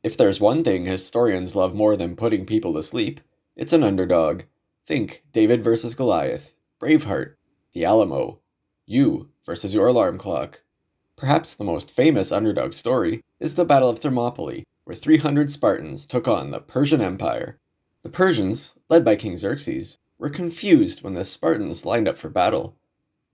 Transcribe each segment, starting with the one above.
If there's one thing historians love more than putting people to sleep, it's an underdog. Think David versus Goliath, Braveheart, the Alamo, you versus your alarm clock. Perhaps the most famous underdog story is the Battle of Thermopylae, where 300 Spartans took on the Persian Empire. The Persians, led by King Xerxes, were confused when the Spartans lined up for battle.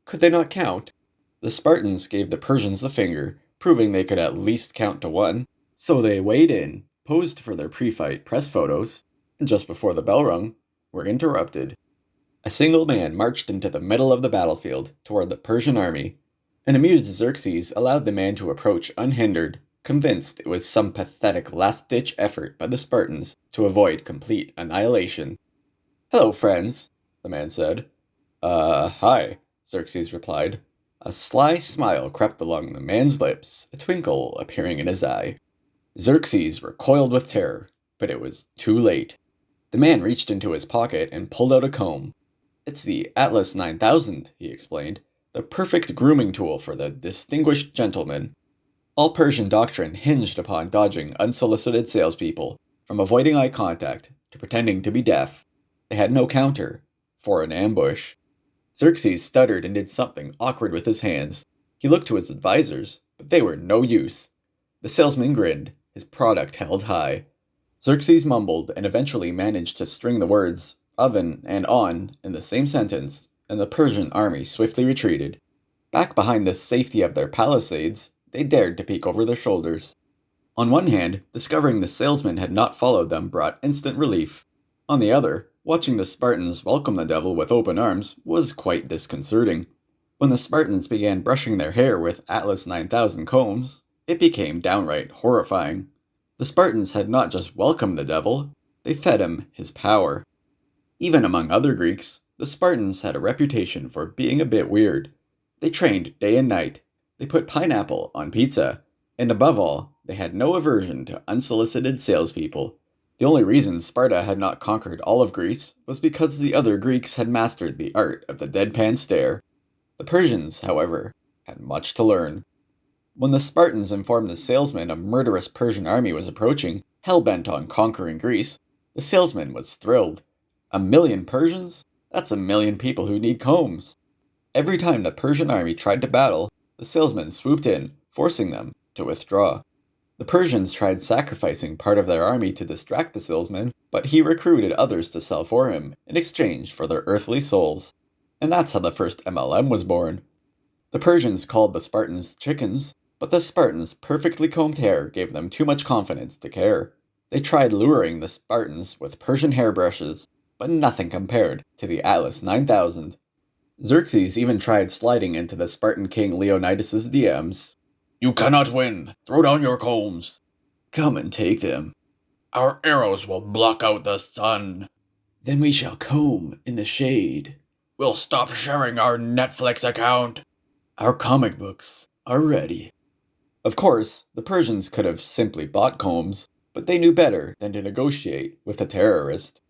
Could they not count? The Spartans gave the Persians the finger, proving they could at least count to 1. So they weighed in, posed for their pre-fight press photos, and just before the bell rung, were interrupted. A single man marched into the middle of the battlefield toward the Persian army. An amused Xerxes allowed the man to approach unhindered, convinced it was some pathetic last-ditch effort by the Spartans to avoid complete annihilation. "Hello, friends," the man said. Hi," Xerxes replied. A sly smile crept along the man's lips, a twinkle appearing in his eye. Xerxes recoiled with terror, but it was too late. The man reached into his pocket and pulled out a comb. "It's the Atlas 9000, he explained, "the perfect grooming tool for the distinguished gentleman." All Persian doctrine hinged upon dodging unsolicited salespeople, from avoiding eye contact to pretending to be deaf. They had no counter for an ambush. Xerxes stuttered and did something awkward with his hands. He looked to his advisors, but they were no use. The salesman grinned, his product held high. Xerxes mumbled and eventually managed to string the words "oven" and "on" in the same sentence, and the Persian army swiftly retreated. Back behind the safety of their palisades, they dared to peek over their shoulders. On one hand, discovering the salesman had not followed them brought instant relief. On the other, watching the Spartans welcome the devil with open arms was quite disconcerting. When the Spartans began brushing their hair with Atlas 9000 combs, it became downright horrifying. The Spartans had not just welcomed the devil, they fed him his power. Even among other Greeks, the Spartans had a reputation for being a bit weird. They trained day and night, they put pineapple on pizza, and above all, they had no aversion to unsolicited salespeople. The only reason Sparta had not conquered all of Greece was because the other Greeks had mastered the art of the deadpan stare. The Persians, however, had much to learn. When the Spartans informed the salesman a murderous Persian army was approaching, hell-bent on conquering Greece, the salesman was thrilled. 1,000,000 Persians? That's 1,000,000 people who need combs. Every time the Persian army tried to battle, the salesman swooped in, forcing them to withdraw. The Persians tried sacrificing part of their army to distract the salesman, but he recruited others to sell for him in exchange for their earthly souls. And that's how the first MLM was born. The Persians called the Spartans chickens, but the Spartans' perfectly combed hair gave them too much confidence to care. They tried luring the Spartans with Persian hairbrushes, but nothing compared to the Atlas 9000. Xerxes even tried sliding into the Spartan king Leonidas' DMs. "You cannot win. Throw down your combs." "Come and take them." "Our arrows will block out the sun." "Then we shall comb in the shade." "We'll stop sharing our Netflix account." "Our comic books are ready." Of course, the Persians could have simply bought combs, but they knew better than to negotiate with a terrorist.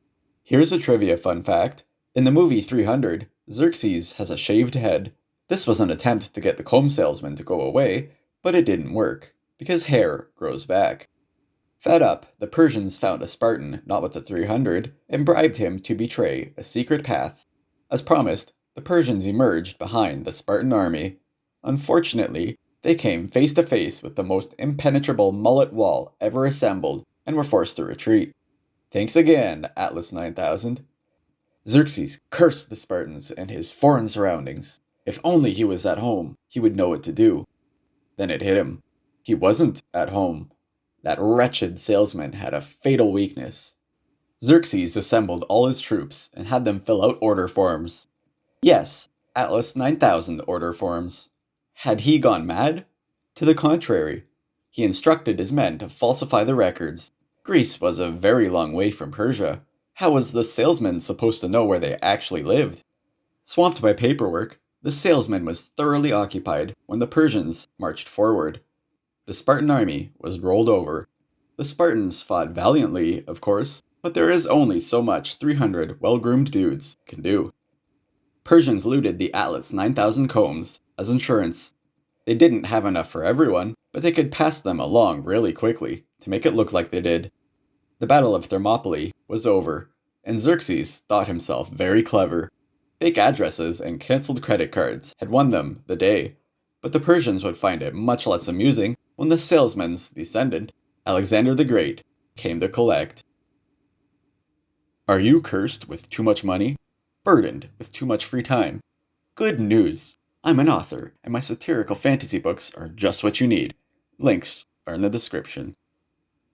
Here's a trivia fun fact. In the movie 300, Xerxes has a shaved head. This was an attempt to get the comb salesman to go away, but it didn't work, because hair grows back. Fed up, the Persians found a Spartan not with the 300, and bribed him to betray a secret path. As promised, the Persians emerged behind the Spartan army. Unfortunately, they came face to face with the most impenetrable mullet wall ever assembled, and were forced to retreat. Thanks again, Atlas 9000. Xerxes cursed the Spartans and his foreign surroundings. If only he was at home, he would know what to do. Then it hit him. He wasn't at home. That wretched salesman had a fatal weakness. Xerxes assembled all his troops and had them fill out order forms. Yes, Atlas 9000 order forms. Had he gone mad? To the contrary. He instructed his men to falsify the records. Greece was a very long way from Persia. How was the salesman supposed to know where they actually lived? Swamped by paperwork, the salesman was thoroughly occupied when the Persians marched forward. The Spartan army was rolled over. The Spartans fought valiantly, of course, but there is only so much 300 well-groomed dudes can do. Persians looted the Atlas 9000 combs as insurance. They didn't have enough for everyone, but they could pass them along really quickly, to make it look like they did. The Battle of Thermopylae was over, and Xerxes thought himself very clever. Fake addresses and cancelled credit cards had won them the day, but the Persians would find it much less amusing when the salesman's descendant, Alexander the Great, came to collect. Are you cursed with too much money? Burdened with too much free time? Good news! I'm an author, and my satirical fantasy books are just what you need. Links are in the description.